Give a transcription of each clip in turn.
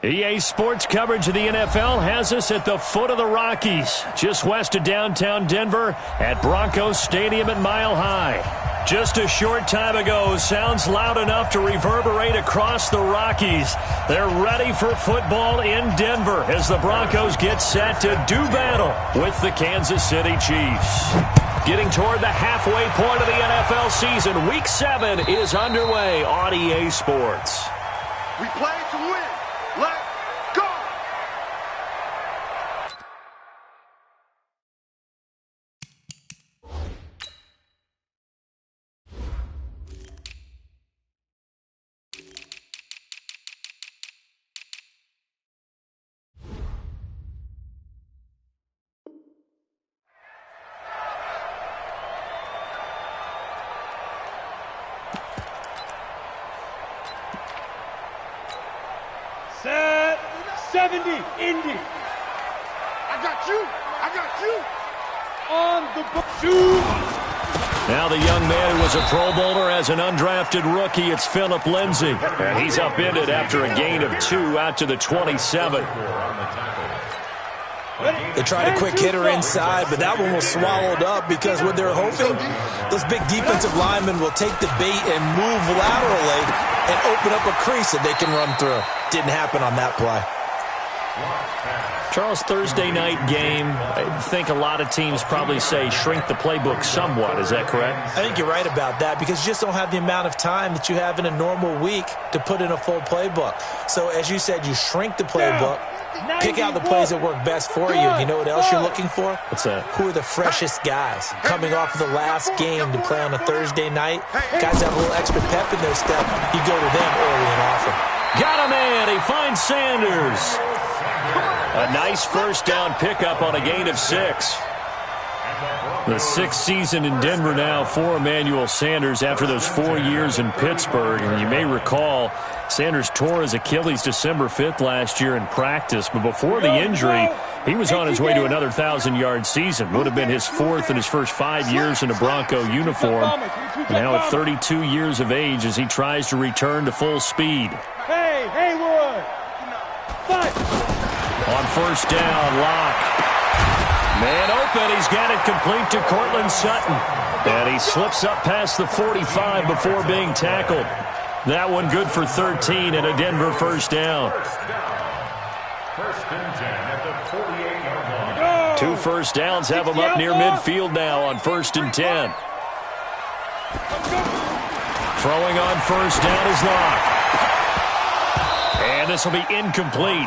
EA Sports coverage of the NFL has us at the foot of the Rockies, just west of downtown Denver at Broncos Stadium at Mile High. Just a short time ago, sounds loud enough to reverberate across the Rockies. They're ready for football in Denver as the Broncos get set to do battle with the Kansas City Chiefs. Getting toward the halfway point of the NFL season, Week 7 is underway on EA Sports. We play to win. Let's go! Set 70, Indy. I got you. On the shoot. Now the young man who was a Pro Bowler as an undrafted rookie, it's Philip Lindsay. And he's upended after a gain of 2 out to the 27. They tried a quick hitter inside, but that one was swallowed up because what they're hoping, those big defensive linemen will take the bait and move laterally and open up a crease that they can run through. Didn't happen on that play. Charles, Thursday night game, I think a lot of teams probably say shrink the playbook somewhat. Is that correct? I think you're right about that because you just don't have the amount of time that you have in a normal week to put in a full playbook. So as you said, you shrink the playbook, pick out the plays that work best for you. And you know what else you're looking for? What's that? Who are the freshest guys coming off of the last game to play on a Thursday night? Guys have a little extra pep in their step. You go to them early and often. Got a man. He finds Sanders. A nice first down pickup on a gain of 6. The 6th season in Denver now for Emmanuel Sanders after those 4 years in Pittsburgh. And you may recall Sanders tore his Achilles December 5th last year in practice. But before the injury, he was on his way to another 1,000-yard season. Would have been his 4th in his first 5 years in a Bronco uniform. Now at 32 years of age as he tries to return to full speed. Hey, Haywood. Fight. On first down, Locke. Man open, he's got it complete to Cortland Sutton. And he slips up past the 45 before being tackled. That one good for 13 and a Denver first down. First and 10 at the 48-yard line. 2 first downs have him up near midfield now on first and 10. Throwing on first down is Locke. And this will be incomplete.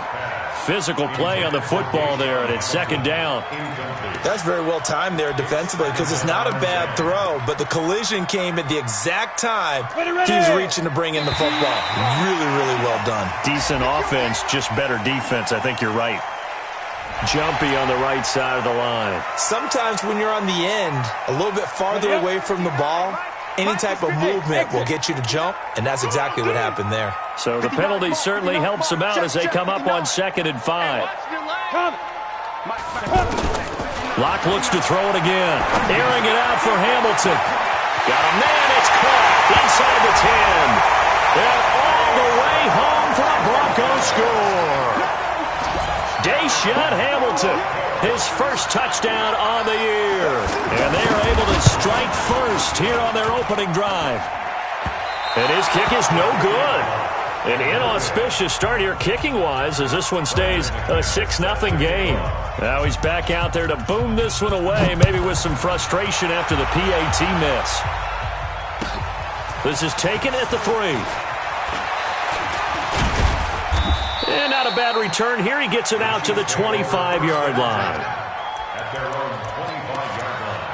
Physical play on the football there, and it's second down. That's very well timed there defensively because it's not a bad throw, but the collision came at the exact time he was reaching to bring in the football. Really, really well done. Decent offense, just better defense. I think you're right. Jumpy on the right side of the line. Sometimes when you're on the end, a little bit farther away from the ball, any type of movement will get you to jump, and that's exactly what happened there. So the penalty certainly helps them out as they come up on 2nd and 5. Locke looks to throw it again. Airing it out for Hamilton. Got a man, it's caught inside the 10. And all the way home for a Broncos score. Deshaun Hamilton, his first touchdown on the year. And they are able to strike first here on their opening drive. And his kick is no good. An inauspicious start here kicking-wise as this one stays a 6-0 game. Now he's back out there to boom this one away, maybe with some frustration after the PAT miss. This is taken at the 3. And not a bad return here. He gets it out to the 25-yard line. At their own 25-yard line.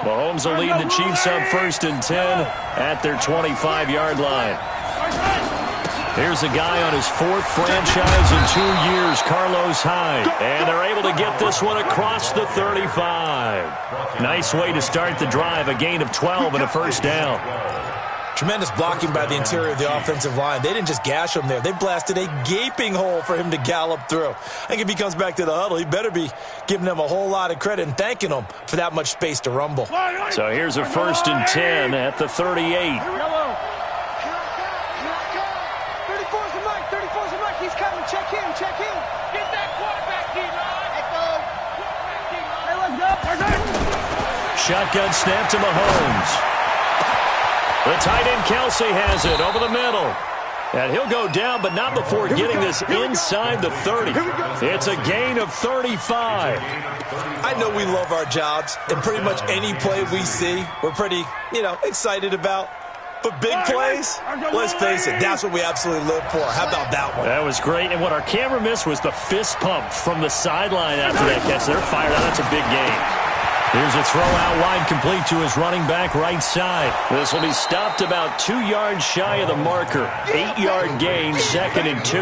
Mahomes will lead the Chiefs up first and 10 at their 25-yard line. Here's a guy on his 4th franchise in 2 years, Carlos Hyde. And they're able to get this one across the 35. Nice way to start the drive, a gain of 12 and a first down. Tremendous blocking by the interior of the offensive line. They didn't just gash him there. They blasted a gaping hole for him to gallop through. I think if he comes back to the huddle, he better be giving them a whole lot of credit and thanking them for that much space to rumble. So here's a 1st and 10 at the 38. 34's the mic. 34's the mic. He's coming. Check him. Check him. Get that quarterback, D-line. Let's go. Quarterback, D-line. Hey, let's go. Shotgun snap to Mahomes. The tight end Kelsey has it over the middle. And he'll go down, but not before getting this inside the 30. It's a gain of 35. I know we love our jobs, and pretty much any play we see, we're pretty, excited about. But big plays, let's face it, that's what we absolutely live for. How about that one? That was great, and what our camera missed was the fist pump from the sideline after that catch. They're fired out. That's a big game. Here's a throw out wide, complete to his running back right side. This will be stopped about 2 yards shy of the marker. 8-yard gain, 2nd and 2.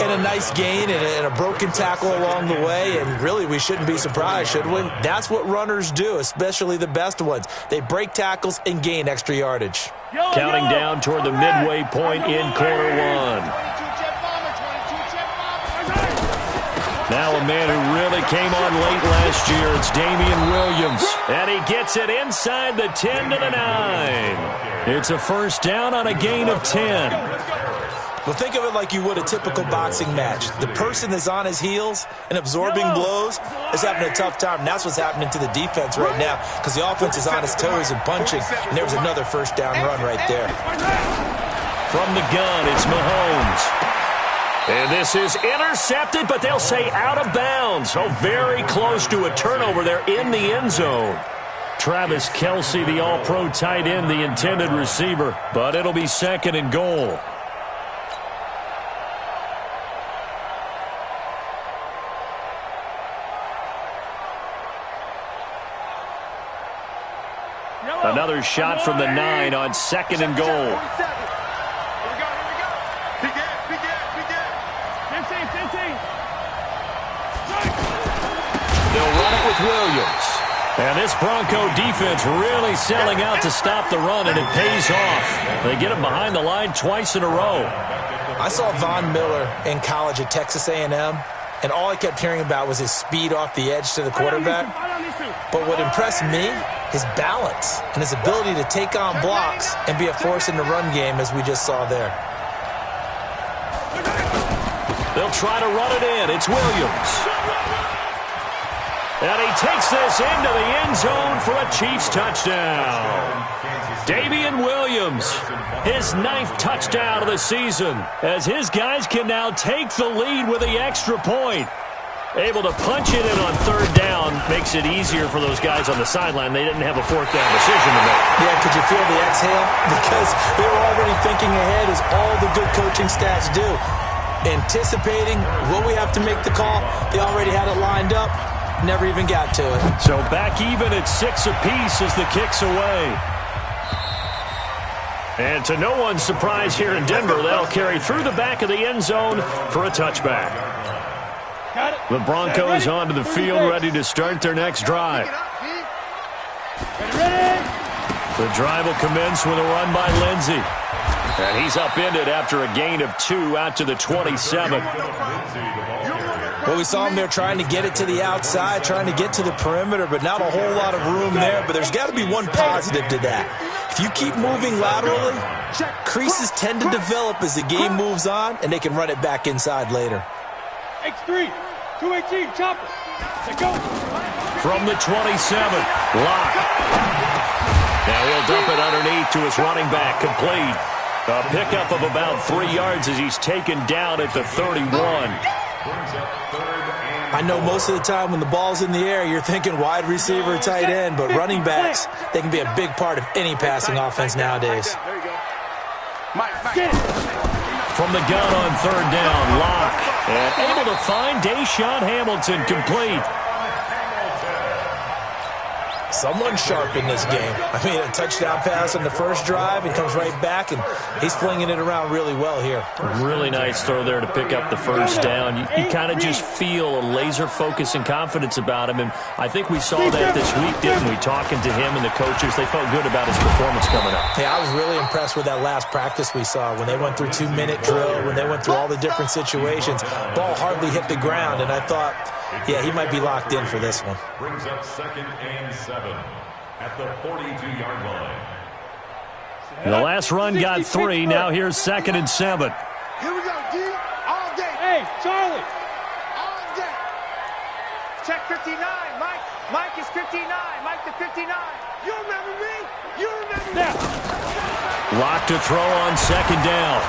And a nice gain and a broken tackle along the way, and really we shouldn't be surprised, should we? That's what runners do, especially the best ones. They break tackles and gain extra yardage. Counting down toward the midway point in quarter one. Now a man who really came on late last year, it's Damian Williams. And he gets it inside the 10 to the 9. It's a 1st down on a gain of 10. Well, think of it like you would a typical boxing match. The person that's on his heels and absorbing blows is having a tough time. And that's what's happening to the defense right now because the offense is on its toes and punching. And there was another 1st down run right there. From the gun, it's Mahomes. And this is intercepted, but they'll say out of bounds. Oh, very close to a turnover there in the end zone. Travis Kelce, the all-pro tight end, the intended receiver. But it'll be 2nd and goal. Another shot from the 9 on 2nd and goal. They'll run it with Williams. And this Bronco defense really selling out to stop the run, and it pays off. They get him behind the line twice in a row. I saw Von Miller in college at Texas A&M, and all I kept hearing about was his speed off the edge to the quarterback. But what impressed me, his balance and his ability to take on blocks and be a force in the run game, as we just saw there. They'll try to run it in. It's Williams. And he takes this into the end zone for a Chiefs touchdown. Damian Williams, his 9th touchdown of the season, as his guys can now take the lead with the extra point. Able to punch it in on 3rd down makes it easier for those guys on the sideline. They didn't have a 4th down decision to make. Yeah, could you feel the exhale? Because they were already thinking ahead, as all the good coaching staffs do. Anticipating what we have to make the call. They already had it lined up. Never even got to it. So back even at 6 apiece as the kick's away. And to no one's surprise here in Denver, that'll carry through the back of the end zone for a touchback. The Broncos onto the field, ready to start their next drive. The drive will commence with a run by Lindsey. And he's upended after a gain of 2 out to the 27. Well, we saw him there trying to get it to the outside, trying to get to the perimeter, but not a whole lot of room there. But there's got to be one positive to that. If you keep moving laterally, creases tend to develop as the game moves on, and they can run it back inside later. X3, 218, chopper. Let's go. From the 27, Locke. Now he'll dump it underneath to his running back, complete. A pickup of about 3 yards as he's taken down at the 31. I know most of the time when the ball's in the air, you're thinking wide receiver, tight end, but running backs, they can be a big part of any passing offense nowadays. From the gun on 3rd down, Locke. And able to find Deshaun Hamilton, complete. Someone's sharp in this game. I mean, a touchdown pass on the first drive and comes right back, and he's flinging it around really well here. Really nice throw there to pick up the first down. You kind of just feel a laser focus and confidence about him, and I think we saw that this week, didn't we? Talking to him and the coaches, they felt good about his performance coming up. Yeah, I was really impressed with that last practice we saw when they went through 2-minute drill, when they went through all the different situations. Ball hardly hit the ground, and I thought, yeah, he might be locked in for this one. Brings up 2nd and 7 at the 42-yard line. The last run got 3. Now here's 2nd and 7. Here we go, D. All day. Hey, Charlie. All day. Check 59. Mike is 59. Mike to 59. You remember me? You remember me? Lock to throw on 2nd down.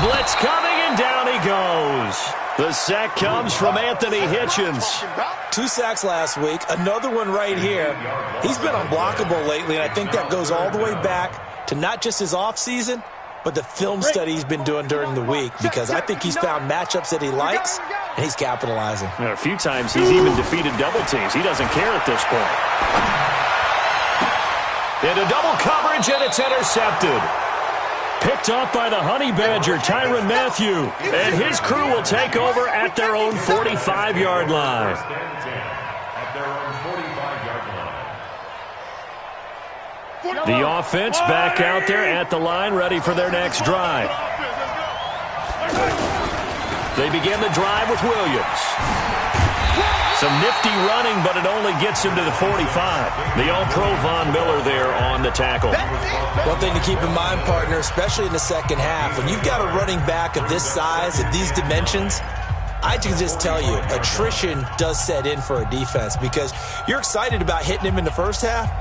Blitz coming, and down he goes. The sack comes from Anthony Hitchens. 2 sacks last week, another one right here. He's been unblockable lately, and I think that goes all the way back to not just his offseason, but the film study he's been doing during the week, because I think he's found matchups that he likes, and he's capitalizing. And a few times he's even defeated double teams. He doesn't care at this point. Into double coverage, and it's intercepted. Picked off by the Honey Badger, Tyrann Mathieu. And his crew will take over at their own 45-yard line. At their own 45-yard line. The offense back out there at the line, ready for their next drive. They begin the drive with Williams. Some nifty running, but it only gets him to the 45. The All-Pro Von Miller there on the tackle. One thing to keep in mind, partner, especially in the second half, when you've got a running back of this size, of these dimensions, I can just tell you, attrition does set in for a defense, because you're excited about hitting him in the first half,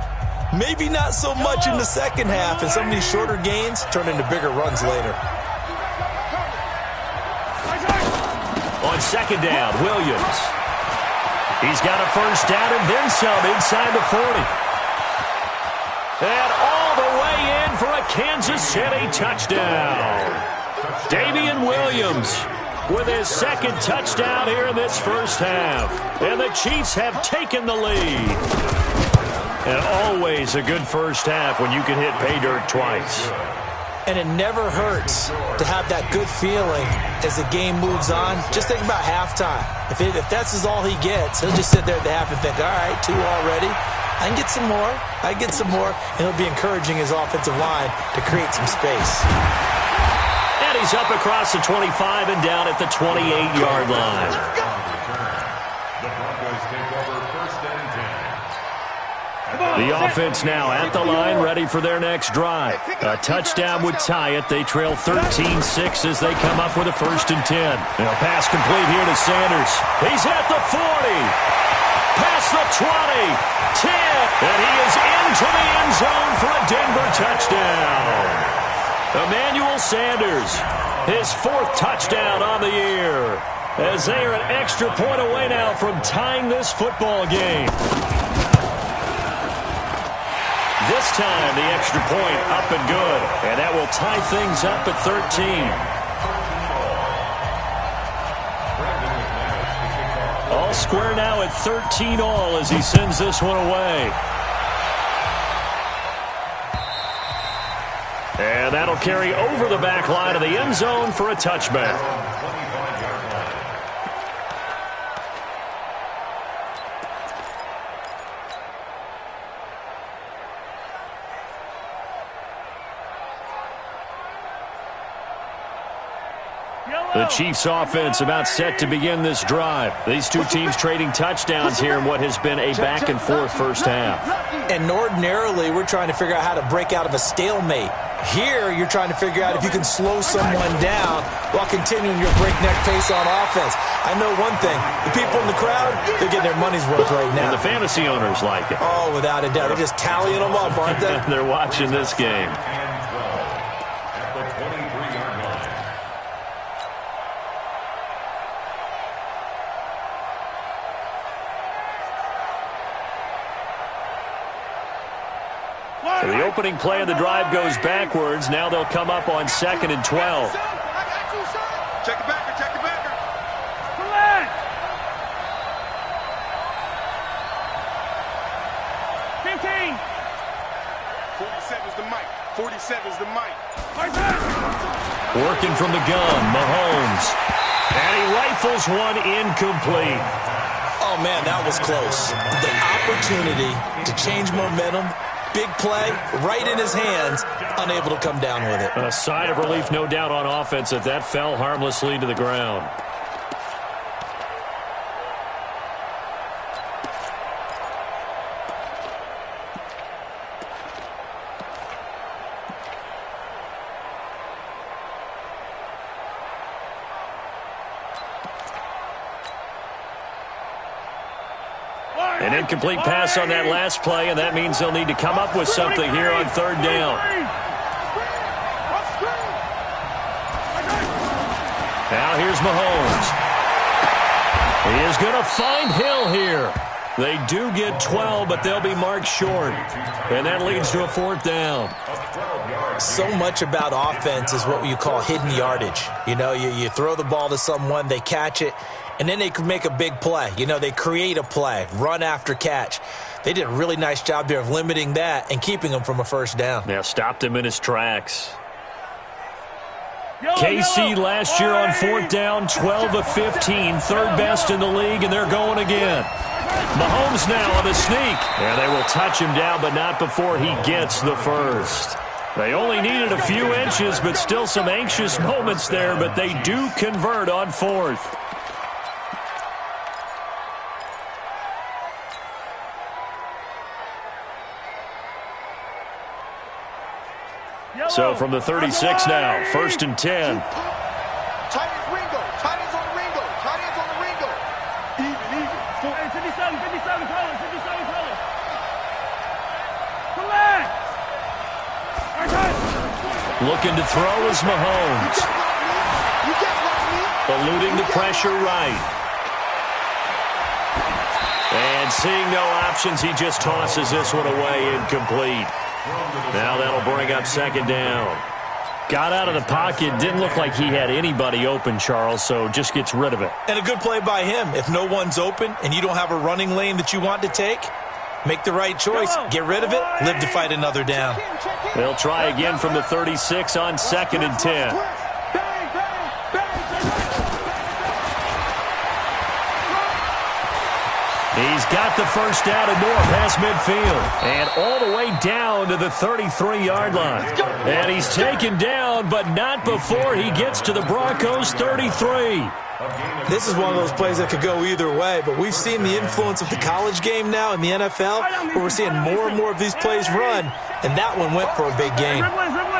maybe not so much in the second half, and some of these shorter gains turn into bigger runs later. On 2nd down, Williams. He's got a first down and then some inside the 40. And all the way in for a Kansas City touchdown. Damian Williams with his 2nd touchdown here in this first half. And the Chiefs have taken the lead. And always a good first half when you can hit pay dirt twice. And it never hurts to have that good feeling as the game moves on. Just think about halftime. If that's all he gets, he'll just sit there at the half and think, all right, 2 already. I can get some more. I can get some more. And he'll be encouraging his offensive line to create some space. And he's up across the 25 and down at the 28-yard line. The Broncos take over 1st and 10. The offense now at the line, ready for their next drive. A touchdown would tie it. They trail 13-6 as they come up with a 1st and 10. And a pass complete here to Sanders. He's at the 40. Past the 20. 10. And he is into the end zone for a Denver touchdown. Emmanuel Sanders, his 4th touchdown on the year, as they are an extra point away now from tying this football game. This time, the extra point up and good. And that will tie things up at 13. All square now at 13 all as he sends this one away. And that'll carry over the back line of the end zone for a touchback. The Chiefs offense about set to begin this drive. These two teams trading touchdowns here in what has been a back-and-forth first half. And ordinarily, we're trying to figure out how to break out of a stalemate. Here, you're trying to figure out if you can slow someone down while continuing your breakneck pace on offense. I know one thing. The people in the crowd, they're getting their money's worth right now. And the fantasy owners like it. Oh, without a doubt. They're just tallying them up, aren't they? They're watching this game. At the 23-yard line. So the opening play of the drive goes backwards. Now they'll come up on 2nd and 12. Check the backer, check the backer. Mike. 47's the Mike. Working from the gun, Mahomes. And he rifles one incomplete. Oh, man, that was close. The opportunity to change momentum, big play, right in his hands, unable to come down with it. A sigh of relief, no doubt, on offense that fell harmlessly to the ground. An incomplete pass on that last play, and that means they'll need to come up with something here on third down. Now here's Mahomes. He is going to find Hill here. They do get 12, but they'll be marked short. And that leads to a fourth down. So much about offense is what you call hidden yardage. You know, you throw the ball to someone, they catch it, and then they can make a big play. You know, they create a play, run after catch. They did a really nice job there of limiting that and keeping him from a first down. Yeah, stopped him in his tracks. KC last year on fourth down, 12 of 15, third best in the league, and they're going again. Mahomes now on the sneak. And they will touch him down, but not before he gets the first. They only needed a few inches, but still some anxious moments there, but they do convert on fourth. So from the 36 now, first and 10. Tight ends Ringo. Tight ends on the Ringo. Tight ends on the Ringo. Even. 57 colors. Come back. Looking to throw is Mahomes. Eluding the pressure right. And seeing no options, he just tosses this one away incomplete. Now that'll bring up second down. Got out of the pocket. Didn't look like he had anybody open, Charles, so just gets rid of it. And a good play by him. If no one's open and you don't have a running lane that you want to take, make the right choice. Get rid of it. Live to fight another down. They'll try again from the 36 on second and 10. He's got the first down and more past midfield. And all the way down to the 33-yard line. And he's taken down, but not before he gets to the Broncos' 33. This is one of those plays that could go either way, but we've seen the influence of the college game now in the NFL, where we're seeing more and more of these plays run, and that one went for a big gain.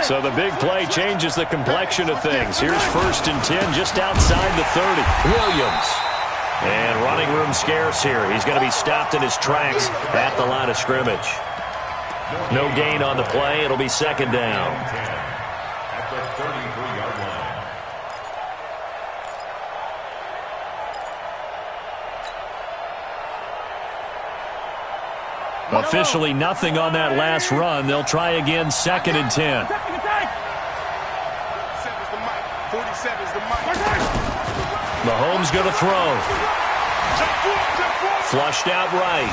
So the big play changes the complexion of things. Here's first and 10 just outside the 30. Williams. And running room scarce here. He's going to be stopped in his tracks at the line of scrimmage. No gain on the play. It'll be second down. At the 33-yard line. Officially nothing on that last run. They'll try again second and 10. 47's the Mike. 47's the Mike. Mahomes going to throw. Flushed out right.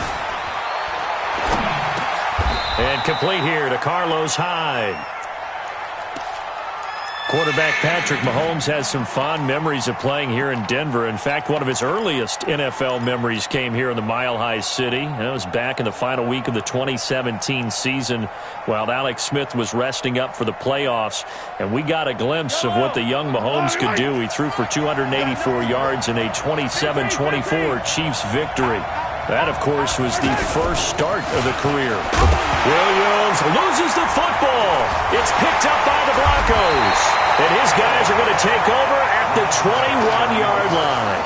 And complete here to Carlos Hyde. Quarterback Patrick Mahomes has some fond memories of playing here in Denver. In fact, one of his earliest NFL memories came here in the Mile High City. That was back in the final week of the 2017 season while Alex Smith was resting up for the playoffs. And we got a glimpse of what the young Mahomes could do. He threw for 284 yards in a 27-24 Chiefs victory. That, of course, was the first start of the career. Williams loses the football. It's picked up by the Broncos. And his guys are going to take over at the 21-yard line.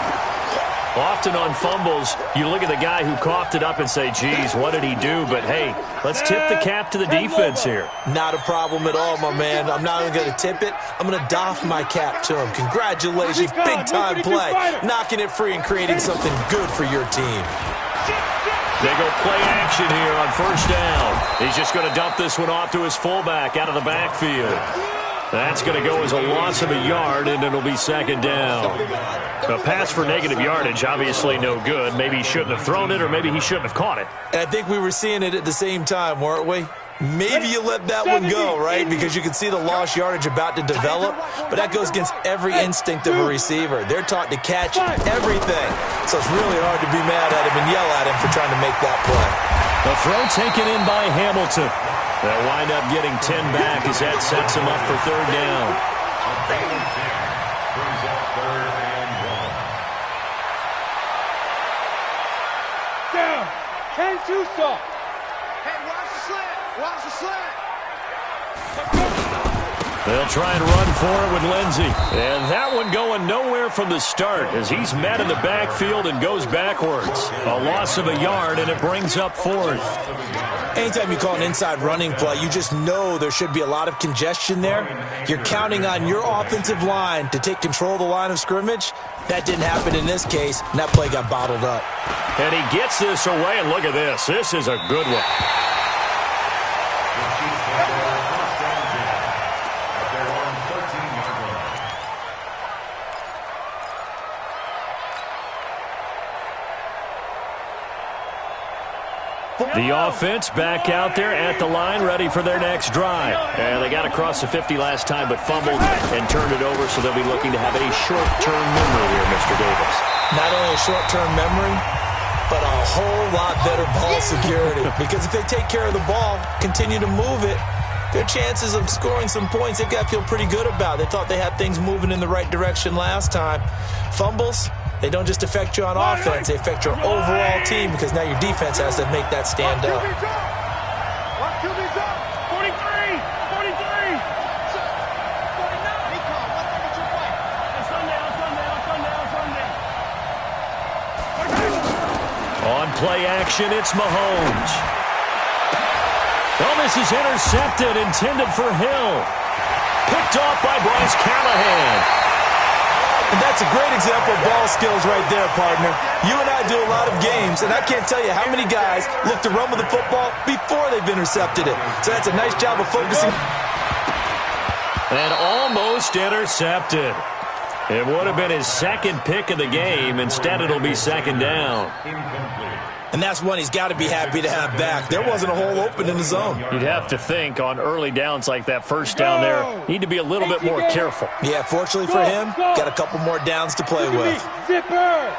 Often on fumbles, you look at the guy who coughed it up and say, geez, what did he do? But, hey, let's tip the cap to the defense here. Not a problem at all, my man. I'm not even going to tip it. I'm going to doff my cap to him. Congratulations, big-time play. Knocking it free and creating something good for your team. They go play action here on first down. He's just going to dump this one off to his fullback out of the backfield. That's going to go as a loss of a yard, and it'll be second down. A pass for negative yardage, obviously no good. Maybe he shouldn't have thrown it, or maybe he shouldn't have caught it. And I think we were seeing it at the same time, weren't we? Maybe you let that one go, right? Because you can see the lost yardage about to develop, but that goes against every instinct of a receiver. They're taught to catch everything, so it's really hard to be mad at him and yell at him for trying to make that play. The throw taken in by Hamilton. They'll wind up getting 10 back as that sets him up for third down. Brings up 3rd and 1. Down. 10 too soft. Hey, watch the slant. Watch the slant. They'll try and run for it with Lindsey. And that one going nowhere from the start as he's met in the backfield and goes backwards. A loss of a yard, and it brings up 4th. Anytime you call an inside running play, you just know there should be a lot of congestion there. You're counting on your offensive line to take control of the line of scrimmage. That didn't happen in this case, and that play got bottled up. And he gets this away, and look at this. This is a good one. The offense back out there at the line, ready for their next drive. And they got across the 50 last time, but fumbled and turned it over, so they'll be looking to have a short-term memory here, Mr. Davis. Not only a short-term memory, but a whole lot better ball security. Because if they take care of the ball, continue to move it, their chances of scoring some points, they've got to feel pretty good about. They thought they had things moving in the right direction last time. Fumbles, they don't just affect you on offense, they affect your overall team because now your defense has to make that stand up. 43. 43. On play action, it's Mahomes. Well, this is intercepted, intended for Hill. Picked off by Bryce Callahan. And that's a great example of ball skills right there, partner. You and I do a lot of games, and I can't tell you how many guys look to run with the football before they've intercepted it. So that's a nice job of focusing. And almost intercepted. It would have been his second pick of the game. Instead, it'll be second down. And that's one he's got to be happy to have back. There wasn't a hole open in the zone. You'd have to think on early downs like that first down there, need to be a little bit more careful. Yeah, fortunately for him, got a couple more downs to play with. Zipper.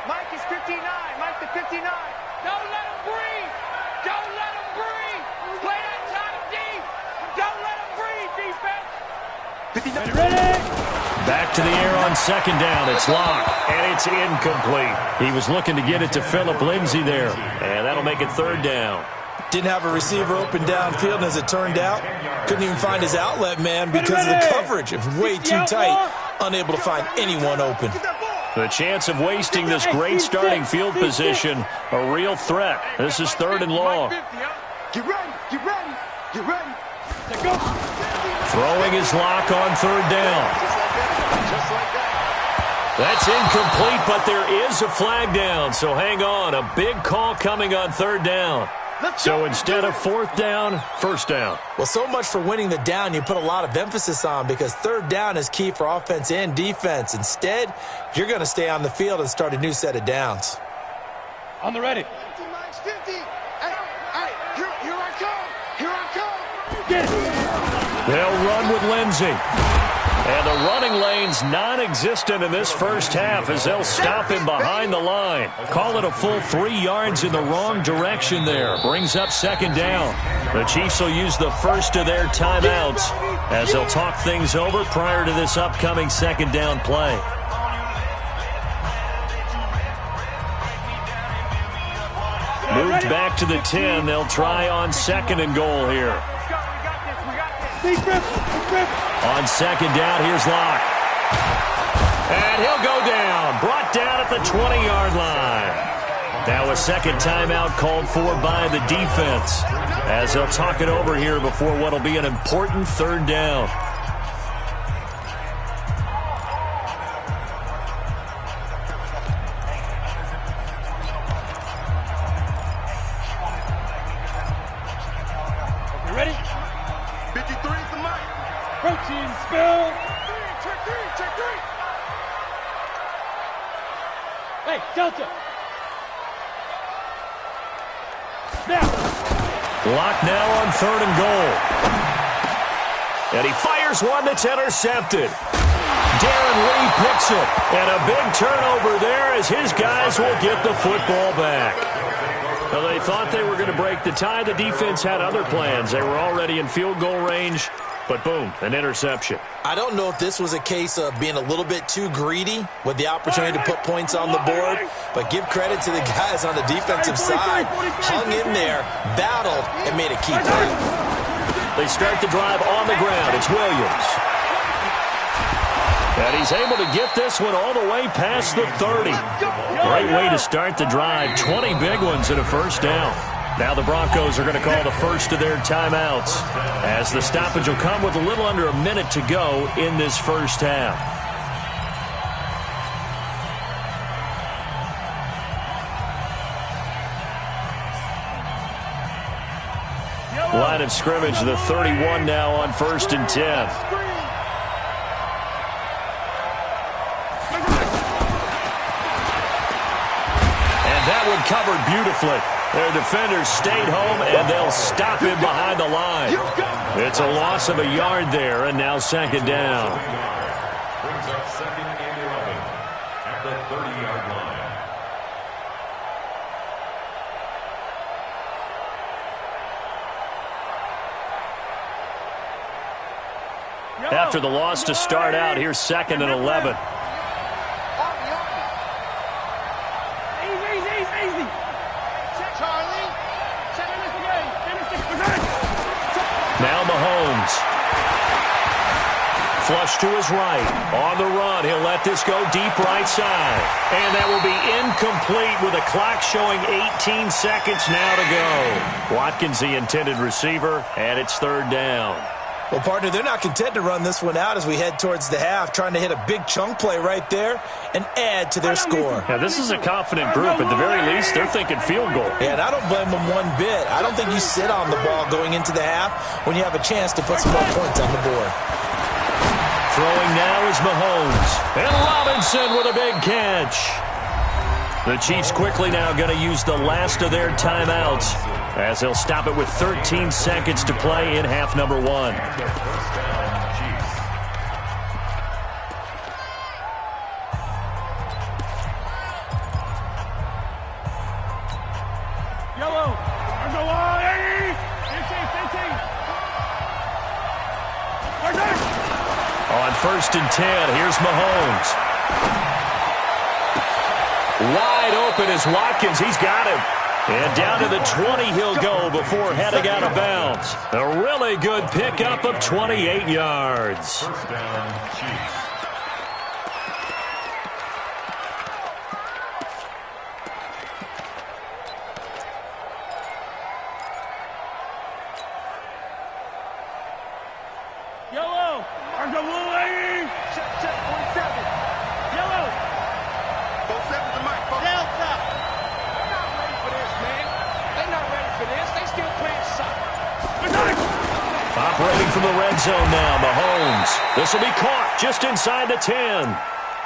Mike is 59. Mike the 59. Don't let him breathe. Don't let him breathe. Play that top deep. Don't let him breathe, defense. Ready? Back to the air on second down. It's Locke, and it's incomplete. He was looking to get it to Philip Lindsay there, and that'll make it third down. Didn't have a receiver open downfield, and as it turned out, couldn't even find his outlet man because of the coverage. It was way too tight, unable to find anyone open. The chance of wasting this great starting field position, a real threat. This is third and long. Get ready. Get ready. Get ready. Let's go. Throwing his Lock on third down. That's incomplete, but there is a flag down, so hang on. A big call coming on third down. So instead of fourth down, first down. Well, so much for winning the down you put a lot of emphasis on because third down is key for offense and defense. Instead, you're going to stay on the field and start a new set of downs. On the ready. 50. Hey, here I come. Here I come. Get it. They'll run with Lindsey. And the running lane's non-existent in this first half as they'll stop him behind the line. Call it a full 3 yards in the wrong direction there. Brings up second down. The Chiefs will use the first of their timeouts as they'll talk things over prior to this upcoming second down play. Moved back to the 10. They'll try on second and goal here. On second down, here's Locke. And he'll go down. Brought down at the 20-yard line. Now a second timeout called for by the defense as they'll talk it over here before what will be an important third down. You ready? 53 is the mic. Protein spill. Check three. Hey, Delta. Now. Clock now on 3rd and goal. And he fires one that's intercepted. Darren Lee picks it. And a big turnover there as his guys will get the football back. Well, they thought they were going to break the tie. The defense had other plans. They were already in field goal range. But boom, an interception. I don't know if this was a case of being a little bit too greedy with the opportunity to put points on the board, but give credit to the guys on the defensive side. Hung in there, battled, and made a key play. They start the drive on the ground. It's Williams. And he's able to get this one all the way past the 30. Great way to start the drive. 20 big ones and a first down. Now the Broncos are going to call the first of their timeouts, as the stoppage will come with a little under a minute to go in this first half. Line of scrimmage, the 31 now on 1st and 10. And that one covered beautifully. Their defenders stayed home, and they'll stop him behind the line. It's a loss of a yard there, and now 2nd down. Brings up 2nd and 11 at the 30-yard line. After the loss to start out, here's 2nd and 11. Now Mahomes. Flush to his right. On the run, he'll let this go deep right side. And that will be incomplete with a clock showing 18 seconds now to go. Watkins, the intended receiver, and it's 3rd down. Well, partner, they're not content to run this one out as we head towards the half, trying to hit a big chunk play right there and add to their score. Now, this is a confident group. At the very least, they're thinking field goal. Yeah, and I don't blame them one bit. I don't think you sit on the ball going into the half when you have a chance to put some more points on the board. Throwing now is Mahomes. And Robinson with a big catch. The Chiefs quickly now going to use the last of their timeouts, as they'll stop it with 13 seconds to play in half number 1. Yellow. On 1st and 10, here's Mahomes. Wide open is Watkins. He's got him. And down to the 20 he'll go before heading out of bounds. A really good pickup of 28 yards. First down, Chiefs. Yellow. Arms are blue, lady. Check, 47. Yellow. Go 7 to Mike. Delta. They're not ready for this, man. They're not ready for this. They still playing soccer. Operating from the red zone now, Mahomes. This will be caught just inside the 10.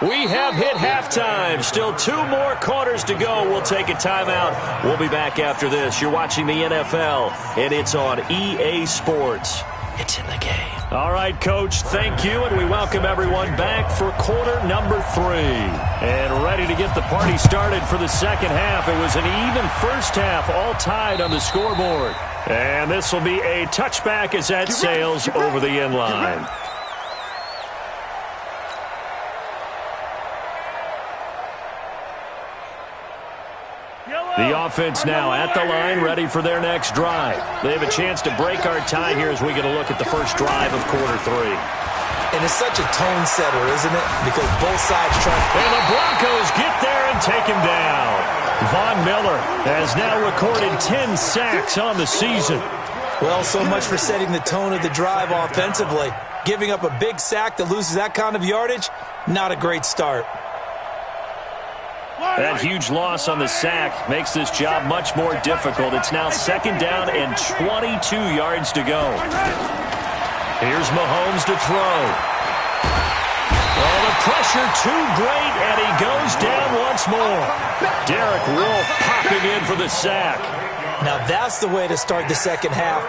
We have hit halftime. Still 2 more quarters to go. We'll take a timeout. We'll be back after this. You're watching the NFL, and it's on EA Sports. It's in the game. All right, Coach, thank you, and we welcome everyone back for quarter number 3. And ready to get the party started for the second half. It was an even first half, all tied on the scoreboard. And this will be a touchback as that sails over the end line. The offense now at the line, ready for their next drive. They have a chance to break our tie here as we get a look at the first drive of quarter 3. And it's such a tone setter, isn't it? Because both sides try. And the Broncos get there and take him down. Von Miller has now recorded 10 sacks on the season. Well, so much for setting the tone of the drive offensively. Giving up a big sack that loses that kind of yardage, not a great start. That huge loss on the sack makes this job much more difficult. It's now 2nd down and 22 yards to go. Here's Mahomes to throw. Oh, the pressure too great, and he goes down once more. Derek Wolfe popping in for the sack. Now that's the way to start the second half.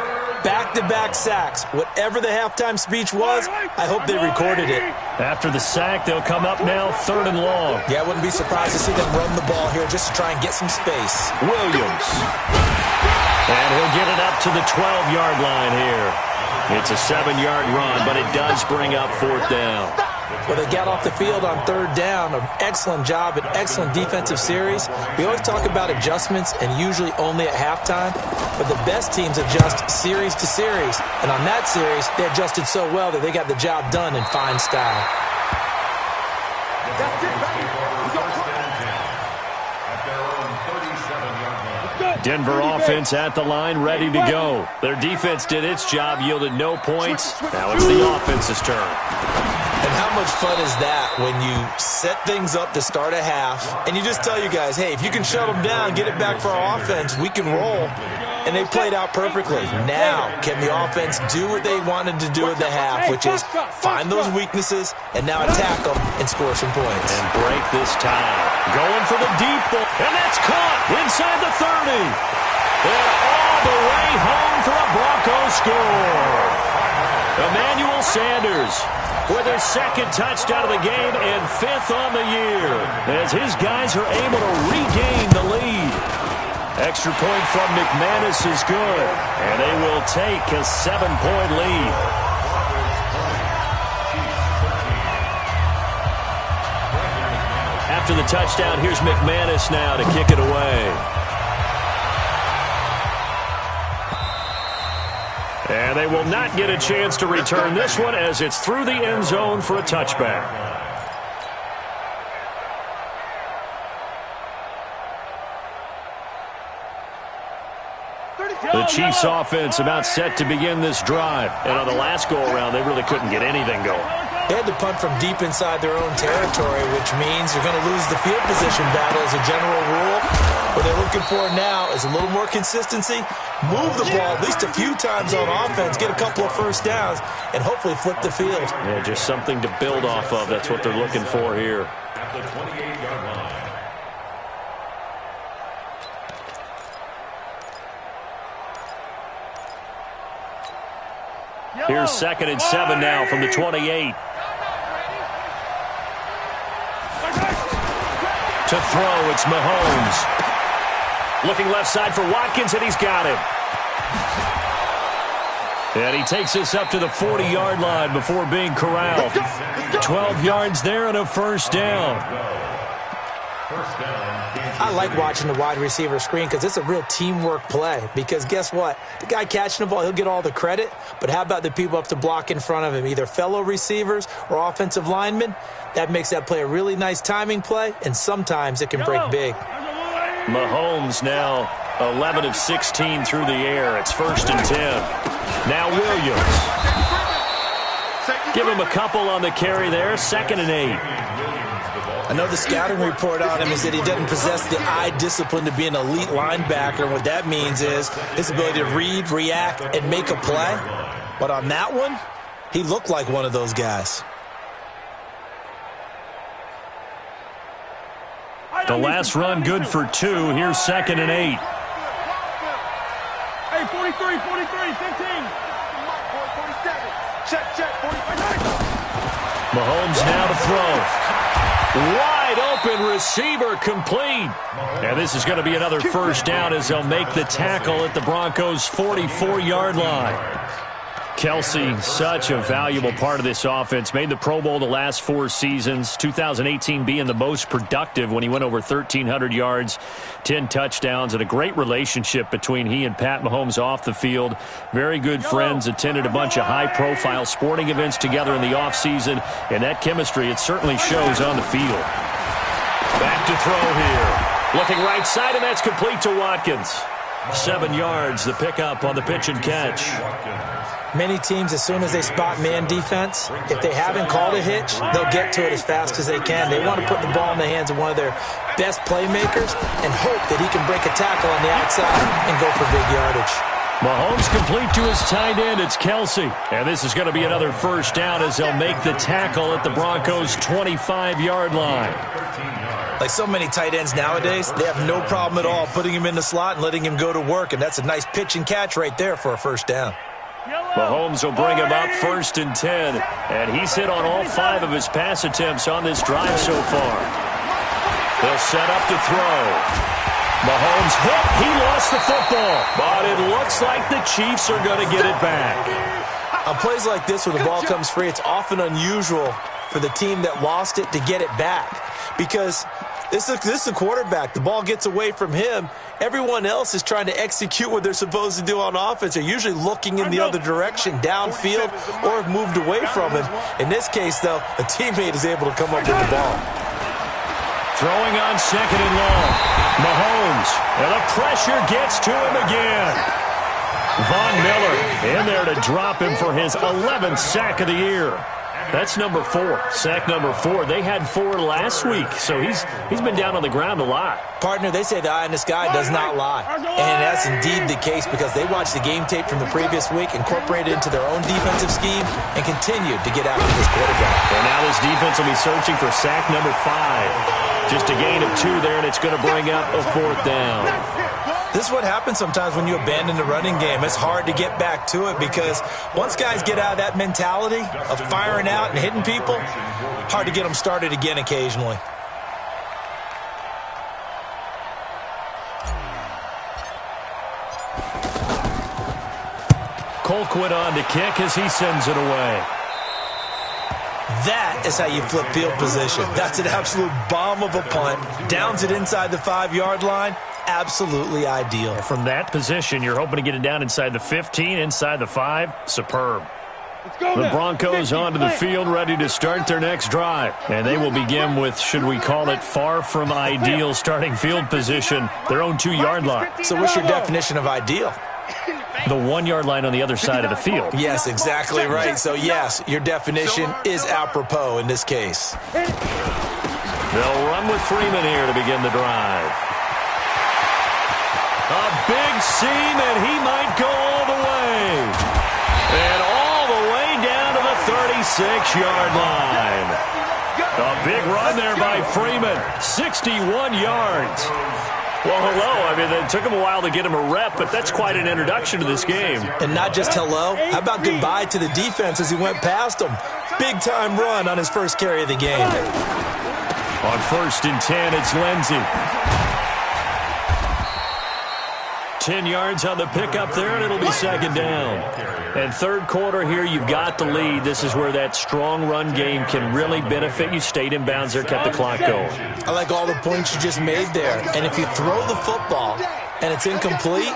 Back-to-back sacks. Whatever the halftime speech was, I hope they recorded it. After the sack, they'll come up now 3rd and long. Yeah, I wouldn't be surprised to see them run the ball here just to try and get some space. Williams. And he'll get it up to the 12-yard line here. It's a 7-yard run, but it does bring up 4th down. Well, they got off the field on 3rd down. An excellent job, an excellent defensive series. We always talk about adjustments and usually only at halftime, but the best teams adjust series to series. And on that series, they adjusted so well that they got the job done in fine style. That's it, baby. Denver offense at the line, ready to go. Their defense did its job, yielded no points. Now it's the offense's turn. And how much fun is that when you set things up to start a half and you just tell you guys, hey, if you can shut them down, get it back for our offense, we can roll. And they played out perfectly. Now, can the offense do what they wanted to do at the half, which is find those weaknesses and now attack them and score some points. And break this tie. Going for the deep ball. And that's caught inside the 30. And all the way home for a Broncos score. Emmanuel Sanders with his 2nd touchdown of the game and 5th on the year as his guys are able to regain the lead. Extra point from McManus is good, and they will take a 7-point lead. After the touchdown, here's McManus now to kick it away. And they will not get a chance to return this one as it's through the end zone for a touchback. The Chiefs offense about set to begin this drive. And on the last go-around, they really couldn't get anything going. They had to punt from deep inside their own territory, which means you're going to lose the field position battle as a general rule. What they're looking for now is a little more consistency, move the ball at least a few times on offense, get a couple of first downs, and hopefully flip the field. Yeah, just something to build off of. That's what they're looking for here. At the 28-yard line. Here's 2nd and 7 now from the 28. To throw, it's Mahomes. Looking left side for Watkins, and he's got him. And he takes us up to the 40-yard line before being corralled. 12 yards there and a first down. I like watching the wide receiver screen because it's a real teamwork play. Because guess what? The guy catching the ball, he'll get all the credit. But how about the people up to block in front of him, either fellow receivers or offensive linemen? That makes that play a really nice timing play, and sometimes it can break big. Mahomes now 11 of 16 through the air. It's 1st and 10. Now Williams. Give him a couple on the carry there. 2nd and 8. I know the scouting report on him is that he doesn't possess the eye discipline to be an elite linebacker. And what that means is his ability to read, react, and make a play. But on that one, he looked like one of those guys. The last run good for 2. Here's 2nd and 8. Hey, 43, 43, 15. 47. Check, 45. Mahomes now to throw. Wide open receiver complete. And this is going to be another first down as they'll make the tackle at the Broncos' 44-yard line. Kelsey, such a valuable part of this offense. Made the Pro Bowl the last 4 seasons. 2018 being the most productive when he went over 1,300 yards, 10 touchdowns, and a great relationship between he and Pat Mahomes off the field. Very good friends. Attended a bunch of high-profile sporting events together in the offseason. And that chemistry, it certainly shows on the field. Back to throw here. Looking right side, and that's complete to Watkins. 7 yards, the pickup on the pitch and catch. Many teams, as soon as they spot man defense, if they haven't called a hitch, they'll get to it as fast as they can. They want to put the ball in the hands of one of their best playmakers and hope that he can break a tackle on the outside and go for big yardage. Mahomes complete to his tight end. It's Kelsey. And this is going to be another first down as they'll make the tackle at the Broncos' 25-yard line. Like so many tight ends nowadays, they have no problem at all putting him in the slot and letting him go to work, and that's a nice pitch and catch right there for a first down. Mahomes will bring him up 1st and 10, and he's hit on all 5 of his pass attempts on this drive so far. They'll set up to throw. Mahomes hit. He lost the football, but it looks like the Chiefs are going to get it back. On plays like this, when the ball comes free, it's often unusual for the team that lost it to get it back, because this is a quarterback. The ball gets away from him. Everyone else is trying to execute what they're supposed to do on offense. They're usually looking in the other direction, downfield, or have moved away from him. In this case, though, a teammate is able to come up with the ball. Throwing on 2nd and long. Mahomes, and the pressure gets to him again. Von Miller in there to drop him for his 11th sack of the year. That's number 4, sack number 4. They had 4 last week, so he's been down on the ground a lot. Partner, they say the eye in the sky does not lie. And that's indeed the case, because they watched the game tape from the previous week, incorporated it into their own defensive scheme, and continued to get after this quarterback. And now this defense will be searching for sack number 5. Just a gain of 2 there, and it's going to bring up a 4th down. This is what happens sometimes when you abandon the running game. It's hard to get back to it, because once guys get out of that mentality of firing out and hitting people, hard to get them started again occasionally. Colquitt on to kick as he sends it away. That is how you flip field position. That's an absolute bomb of a punt. Downs it inside the 5-yard line. Absolutely ideal. From that position, you're hoping to get it down inside the 15, inside the 5. Superb. The Broncos onto the field, ready to start their next drive. And they will begin with, should we call it, far from ideal starting field position, their own 2-yard line. So what's your definition of ideal? The 1-yard line on the other side of the field. Yes, exactly right. So, yes, your definition is apropos in this case. They'll run with Freeman here to begin the drive. A big seam, and he might go all the way. And all the way down to the 36-yard line. A big run there by Freeman. 61 yards. Well, hello. I mean, it took him a while to get him a rep, but that's quite an introduction to this game. And not just hello. How about goodbye to the defense as he went past him? Big-time run on his first carry of the game. On 1st and 10, it's Lindsey. 10 yards on the pickup there, and it'll be 2nd down. And 3rd quarter here, you've got the lead. This is where that strong run game can really benefit you. Stayed in bounds there, kept the clock going. I like all the points you just made there. And if you throw the football and it's incomplete,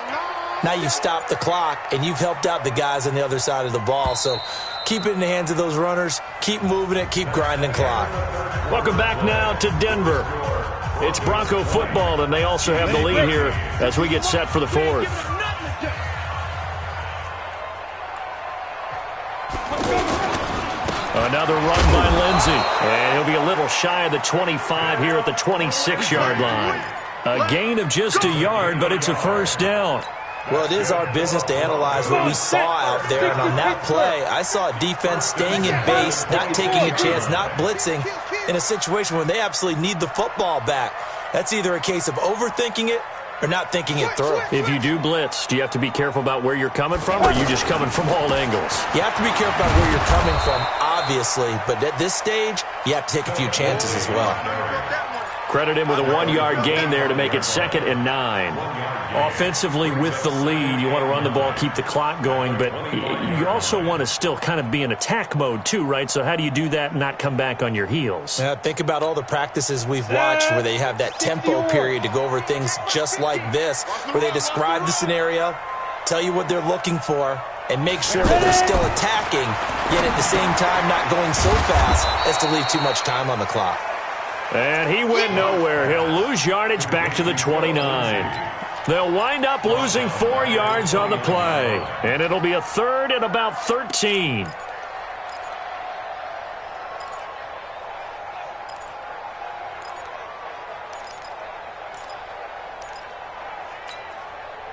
now you've stopped the clock and you've helped out the guys on the other side of the ball. So keep it in the hands of those runners. Keep moving it. Keep grinding clock. Welcome back now to Denver. It's Bronco football, and they also have the lead here as we get set for the 4th. Another run by Lindsey, and he'll be a little shy of the 25 here at the 26-yard line. A gain of just a yard, but it's a 1st down. Well, it is our business to analyze what we saw out there, and on that play, I saw a defense staying in base, not taking a chance, not blitzing, in a situation when they absolutely need the football back. That's either a case of overthinking it or not thinking it through. If you do blitz, do you have to be careful about where you're coming from, or are you just coming from all angles? You have to be careful about where you're coming from, obviously, but at this stage, you have to take a few chances as well. Credit him with a 1-yard gain there to make it 2nd and 9. Offensively with the lead, you want to run the ball, keep the clock going, but you also want to still kind of be in attack mode too, right? So how do you do that and not come back on your heels? Yeah, think about all the practices we've watched where they have that tempo period to go over things just like this, where they describe the scenario, tell you what they're looking for, and make sure that they're still attacking, yet at the same time not going so fast as to leave too much time on the clock. And he went nowhere. He'll lose yardage back to the 29. They'll wind up losing 4 yards on the play. And it'll be a 3rd and about 13.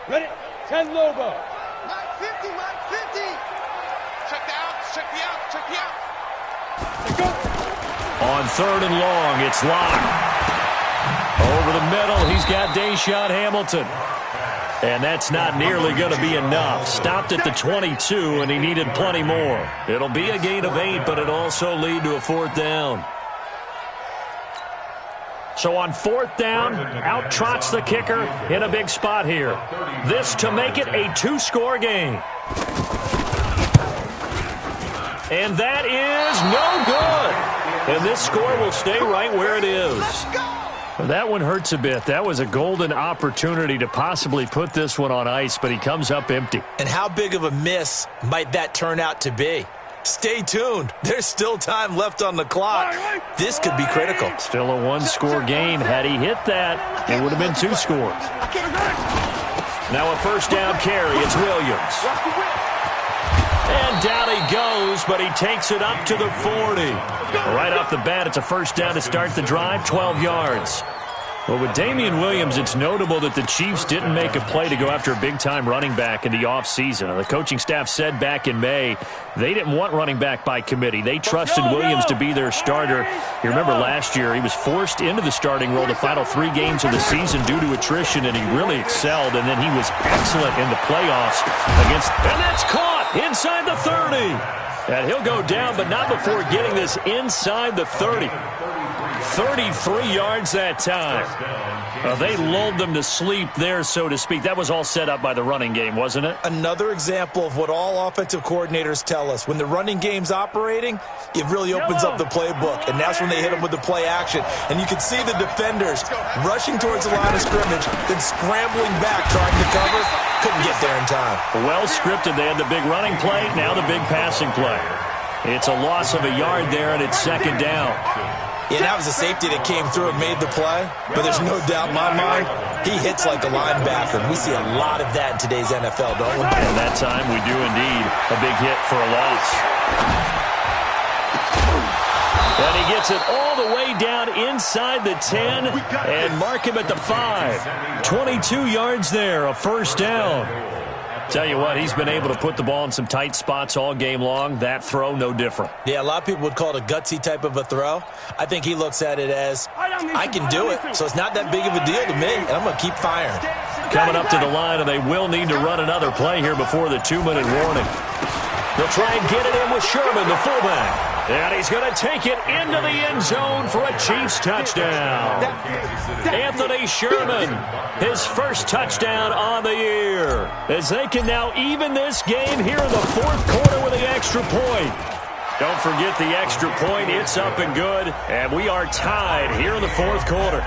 Ready? 10 Lobo. Mike 50, Mike 50. Check the out, check the out, check the out. On 3rd and long, it's locked. Over the middle, he's got Deshaun Hamilton. And that's not nearly going to be enough. Stopped at the 22, and he needed plenty more. It'll be a gain of 8, but it'll also lead to a 4th down. So on 4th down, out trots the kicker in a big spot here. This to make it a 2-score game. And that is no good. And this score will stay right where it is. That one hurts a bit. That was a golden opportunity to possibly put this one on ice, but he comes up empty. And how big of a miss might that turn out to be? Stay tuned. There's still time left on the clock. This could be critical. Still a 1-score game. Had he hit that, it would have been 2 scores. Now a 1st down carry. It's Williams. And down he goes, but he takes it up to the 40. Right off the bat, it's a 1st down to start the drive, 12 yards. Well, with Damian Williams, it's notable that the Chiefs didn't make a play to go after a big-time running back in the offseason. The coaching staff said back in May they didn't want running back by committee. They trusted Williams to be their starter. You remember last year, he was forced into the starting role the final 3 games of the season due to attrition, and he really excelled, and then he was excellent in the playoffs against, and that's caught inside the 30. And he'll go down, but not before getting this inside the 30. 33 yards that time. They lulled them to sleep there, so to speak. That was all set up by the running game, wasn't it? Another example of what all offensive coordinators tell us. When the running game's operating, it really opens up the playbook, and that's when they hit them with the play action. And you can see the defenders rushing towards the line of scrimmage, then scrambling back, trying to cover. Couldn't get there in time. Well scripted. They had the big running play, now the big passing play. It's a loss of a yard there, and it's 2nd down. Yeah, that was a safety that came through and made the play, but there's no doubt in my mind, he hits like a linebacker. We see a lot of that in today's NFL, don't we? And that time we do indeed. A big hit for a loss. And he gets it all the way down inside the 10 and mark him at the 5. 22 yards there, a 1st down. Tell you what, he's been able to put the ball in some tight spots all game long. That throw, no different. Yeah, a lot of people would call it a gutsy type of a throw. I think he looks at it as, I can do it, so it's not that big of a deal to me, and I'm going to keep firing. Coming up to the line, and they will need to run another play here before the 2-minute warning. They'll try and get it in with Sherman, the fullback. And he's going to take it into the end zone for a Chiefs touchdown. Anthony Sherman, his 1st touchdown on the year. As they can now even this game here in the 4th quarter with the extra point. Don't forget the extra point. It's up and good. And we are tied here in the 4th quarter.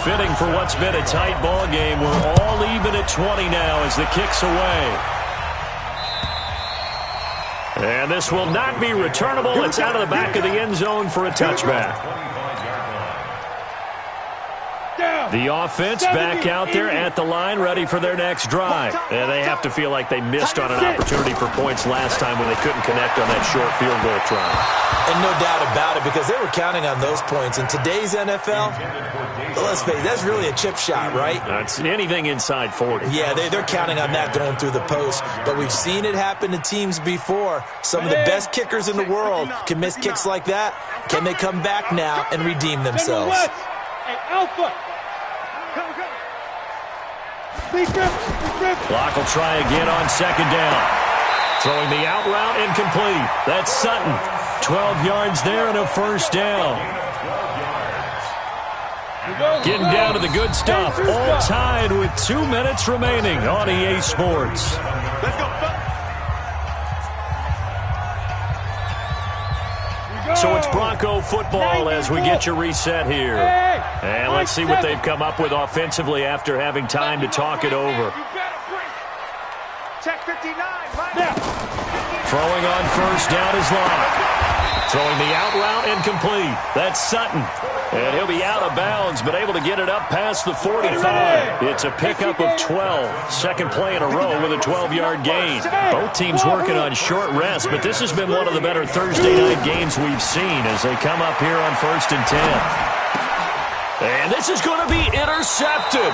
Fitting for what's been a tight ball game. We're all even at 20 now as the kick's away. And this will not be returnable. It's out of the back of the end zone for a touchback. The offense back out there at the line, ready for their next drive. And they have to feel like they missed on an opportunity for points last time when they couldn't connect on that short field goal try. And no doubt about it, because they were counting on those points. In today's NFL, let's face it, that's really a chip shot, right? That's anything inside 40. Yeah, they're counting on that going through the post. But we've seen it happen to teams before. Some of the best kickers in the world can miss kicks like that. Can they come back now and redeem themselves? Hey, Alpha. Clock will try again on 2nd down. Throwing the out route incomplete. That's Sutton. 12 yards there and a 1st down. Getting down to the good stuff. All tied with 2 minutes remaining on EA Sports. Let's go. So it's Bronco football as we get your reset here. And let's see what they've come up with offensively after having time to talk it over. Check 59. Throwing on 1st down is Locke. Throwing the out route incomplete. That's Sutton. And he'll be out of bounds, but able to get it up past the 45. It's a pickup of 12. Second play in a row with a 12-yard gain. Both teams working on short rest, but this has been one of the better Thursday night games we've seen as they come up here on 1st and 10. And this is going to be intercepted.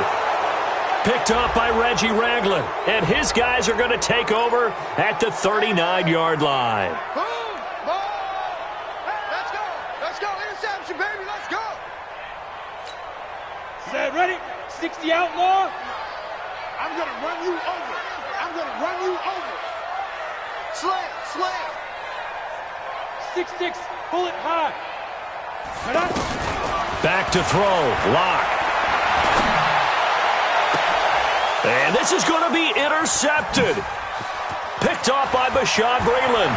Picked up by Reggie Ragland. And his guys are going to take over at the 39-yard line. Let's go. Interception, baby. Let's ready? 60 out more. I'm going to run you over. I'm going to run you over. Slam, slam. 6-6, pull it high. Back to throw. Lock. And this is going to be intercepted. Picked off by Bashaud Breeland.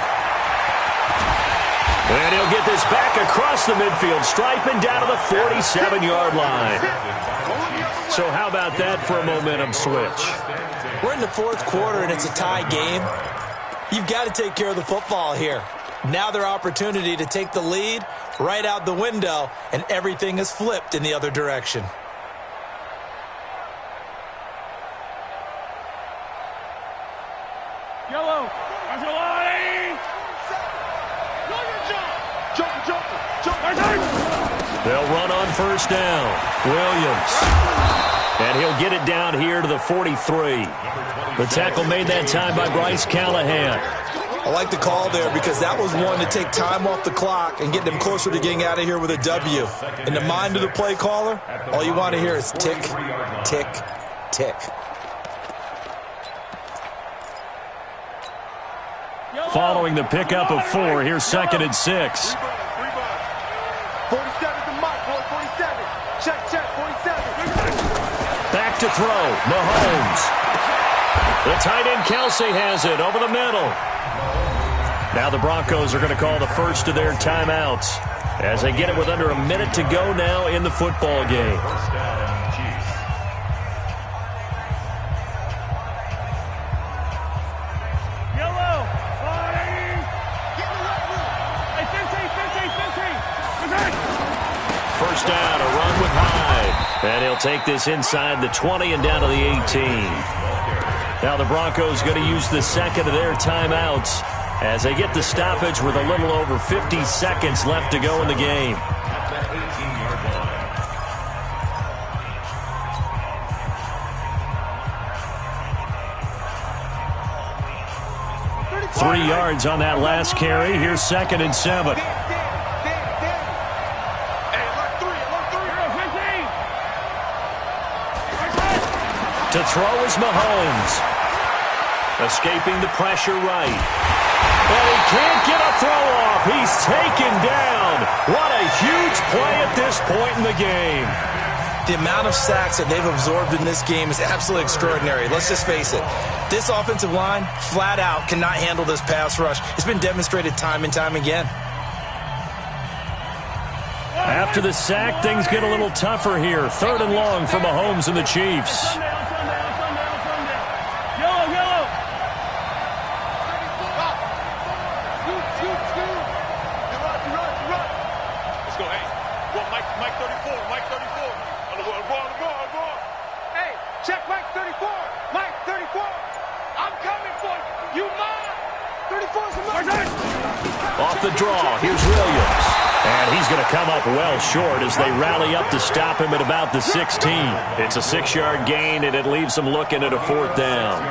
And he'll get this back across the midfield stripe and down to the 47-yard line. So how about that for a momentum switch? We're in the fourth quarter, and it's a tie game. You've got to take care of the football here. Now their opportunity to take the lead right out the window, and everything is flipped in the other direction. Yellow. They'll run on first down. Williams. And he'll get it down here to the 43. The tackle made that time by Bryce Callahan. I like the call there because that was one to take time off the clock and get them closer to getting out of here with a W. In the mind of the play caller, all you want to hear is tick, tick, tick. Following the pickup of 4, here's 2nd and 6. 47 to Mike, boy, 47. Check, 47. Back to throw, Mahomes. The tight end Kelsey has it over the middle. Now the Broncos are going to call the first of their timeouts as they get it with under a minute to go now in the football game. First down, a run with Hyde. And he'll take this inside the 20 and down to the 18. Now the Broncos going to use the second of their timeouts as they get the stoppage with a little over 50 seconds left to go in the game. Three yards on that last carry. Here's 2nd and 7. To throw is Mahomes. Escaping the pressure right. But he can't get a throw off. He's taken down. What a huge play at this point in the game. The amount of sacks that they've absorbed in this game is absolutely extraordinary. Let's just face it. This offensive line, flat out, cannot handle this pass rush. It's been demonstrated time and time again. After the sack, things get a little tougher here. 3rd and long for Mahomes and the Chiefs. Off the draw, here's Williams. And he's going to come up well short as they rally up to stop him at about the 16. It's a 6-yard gain, and it leaves them looking at a 4th down.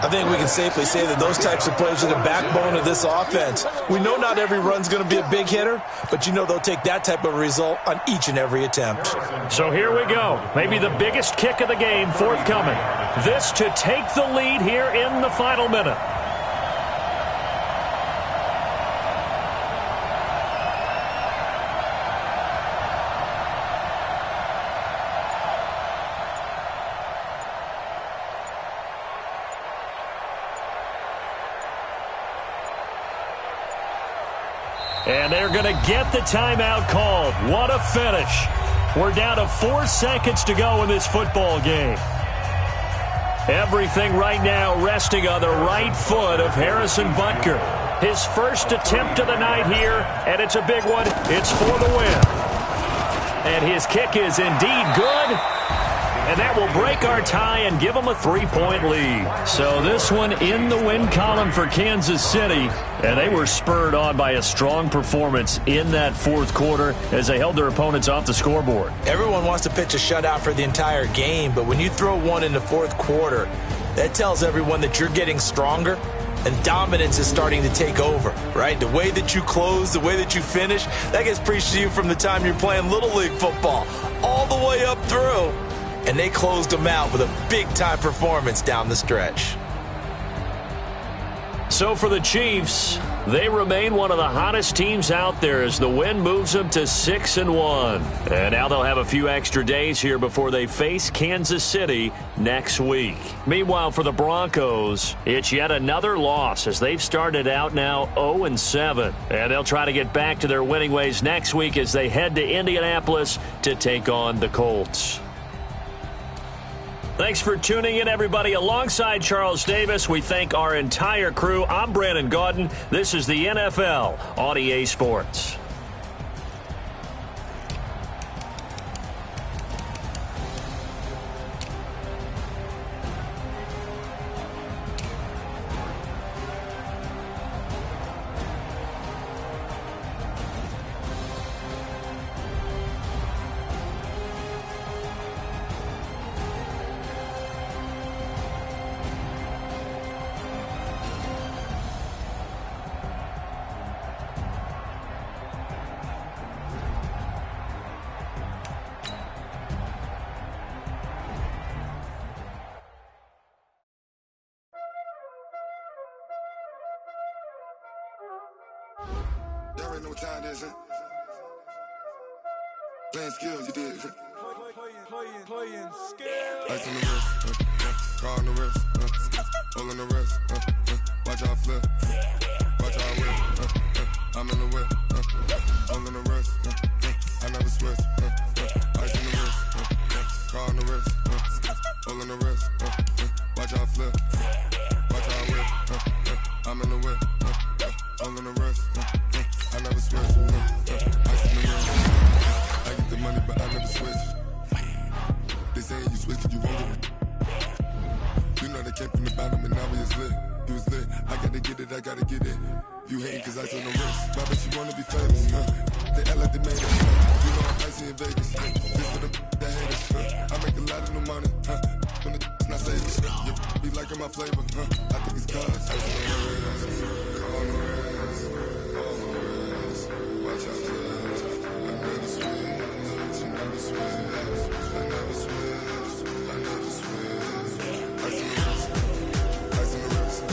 I think we can safely say that those types of plays are the backbone of this offense. We know not every run's going to be a big hitter, but you know they'll take that type of result on each and every attempt. So here we go. Maybe the biggest kick of the game forthcoming. This to take the lead here in the final minute. And they're going to get the timeout called. What a finish. We're down to 4 seconds to go in this football game. Everything right now resting on the right foot of Harrison Butker. His first attempt of the night here, and it's a big one. It's for the win. And his kick is indeed good. And that will break our tie and give them a 3-point lead. So this one in the win column for Kansas City. And they were spurred on by a strong performance in that 4th quarter as they held their opponents off the scoreboard. Everyone wants to pitch a shutout for the entire game, but when you throw one in the 4th quarter, that tells everyone that you're getting stronger and dominance is starting to take over, right? The way that you close, the way that you finish, that gets preached to you from the time you're playing Little League football all the way up through. and they closed them out with a big-time performance down the stretch. So for the Chiefs, they remain one of the hottest teams out there as the win moves them to 6-1. And now they'll have a few extra days here before they face Kansas City next week. Meanwhile, for the Broncos, it's yet another loss as they've started out now 0-7. And they'll try to get back to their winning ways next week as they head to Indianapolis to take on the Colts. Thanks for tuning in, everybody. Alongside Charles Davis, we thank our entire crew. I'm Brandon Gaudin. This is the NFL on EA Sports. Y'all already know what time it is, huh? Playing skills, you did. Playing skills. Ice on the wrist, car on the wrist, hole on the wrist, watch out flip, watch out whip, I'm in the whip, hole on the wrist, I never switch, ice on the wrist, car on the wrist, hole on the wrist, watch out flip, watch out whip, I'm in the whip, hole on the wrist, I never switch, ice on the wrist, I get the money but I never switch. They saying you switch cause you won't get it. You know they came from the bottom and now we is lit. You was lit, I gotta get it, I gotta get it. You hating cause ice on the wrist. Why bet you wanna be famous, They act like they made it, You know I'm icy in Vegas, This for the that haters, I make a lot of new money, When the not saving, You be liking my flavor, I think it's cause ice on the wrist, on the wrist, on the wrist. Watch out, cuz I never switch, you never switch. I never switch, I never switch. Ice on the wrist, ice on the wrist, ice on the wrist, ice on the wrist, ice on the wrist,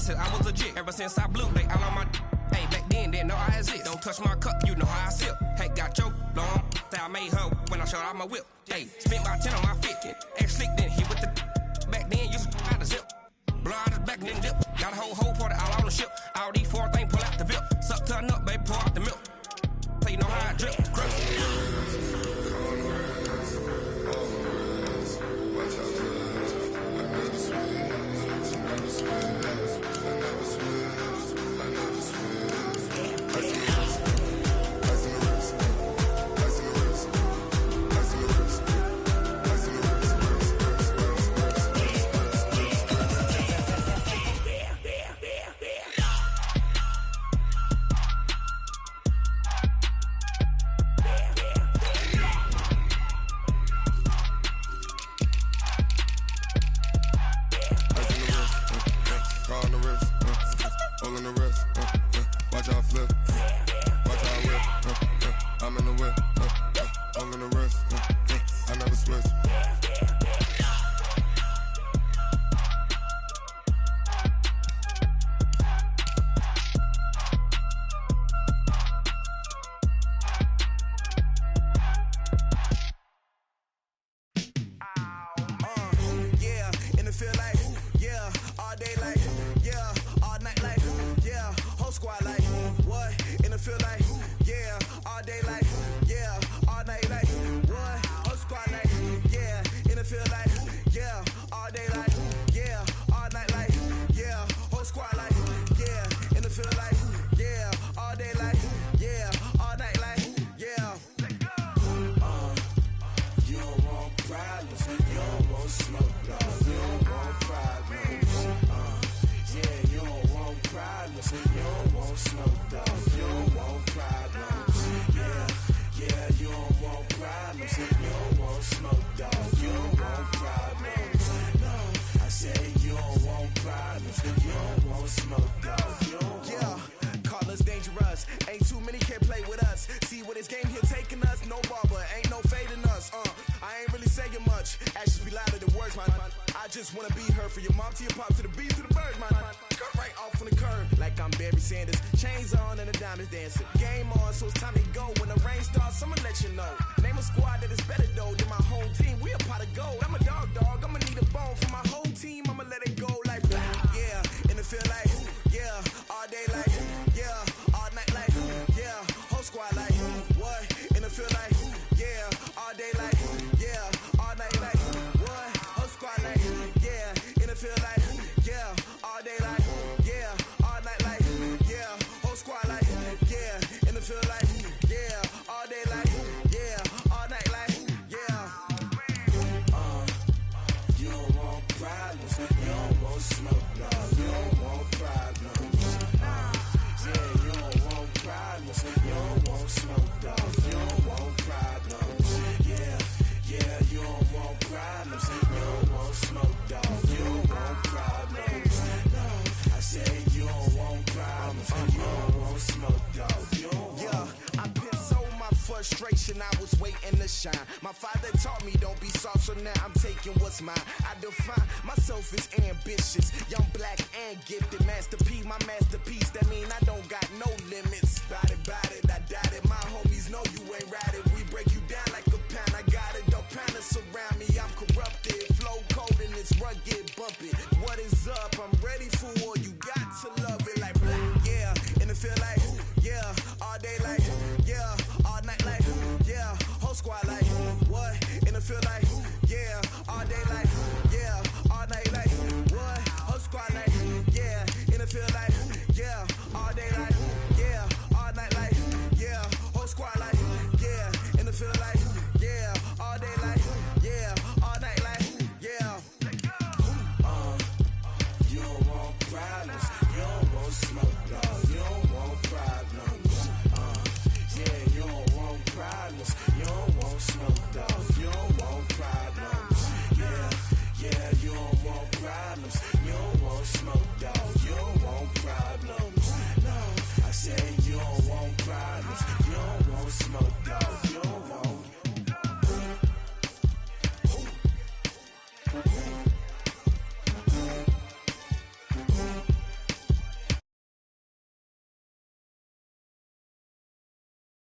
I was legit ever since I blew. They all on my hey back then didn't know I exist. Don't touch my cup, you know how I sip. Hey, got your long. Say I made her when I showed out my whip. Hey, spent my 10 on my 50. Ex slick then hit with the back then used to out the zip. Blow out his back and then dip. Got a whole party all on the ship. All these 4 things pull out the VIP. Suck to a nut, baby, pour out the milk. So you know how I drip. feel like, yeah, all day like, yeah, all night like, problems. You don't want smoke, dog. Yeah, call us dangerous. Ain't too many can play with us. See what this game here taking us. No barber, ain't no fading us. I ain't really saying much. Actions be louder than words, man. I just wanna be heard for your mom to your pop to the beat to the birds, man. Cut right off on the curb like I'm Barry Sanders. Chains on and the diamonds dancing. Game on, so it's time to go. When the rain starts, I'ma let you know. Name a squad that is better though than my whole team. We a pot of gold. I'm a dog. I'ma need a bone for my whole team. I'ma let it go like yeah. And it feel like yeah. All day like yeah. All night like yeah. Whole squad like what? And it feel like yeah. All day like yeah. All night like what? Whole squad like yeah. And it feel like yeah. All day like yeah. All night like yeah. Whole squad like yeah. And it feel like yeah. All day like yeah. All night like yeah. You don't want problems. You don't want smoke. No. You don't want problems. Yeah, you don't want problems. You don't want smoke, dog. You don't want problems. Yeah, you don't want problems. You don't want smoke, dog. You don't want problems. No, I said you don't want problems. You don't want smoke, dog. You don't want. Yeah, I been so my frustration. I was waiting to shine. My father taught me don't be soft, so now I'm taking what's mine. I define myself as ambitious, young, black, and gifted. Master P, my masterpiece. That mean I don't got no limits. Bout it, I doubt it. My homies know you ain't ratted. We break you down like a pound. I got it, don't pound us around me. I'm corrupted, flow cold and it's rugged, bumpy. What is up? I'm ready for war. You got to love it like yeah. And it feel like yeah. All day like yeah. All night like yeah. Whole squad like what? And it feel like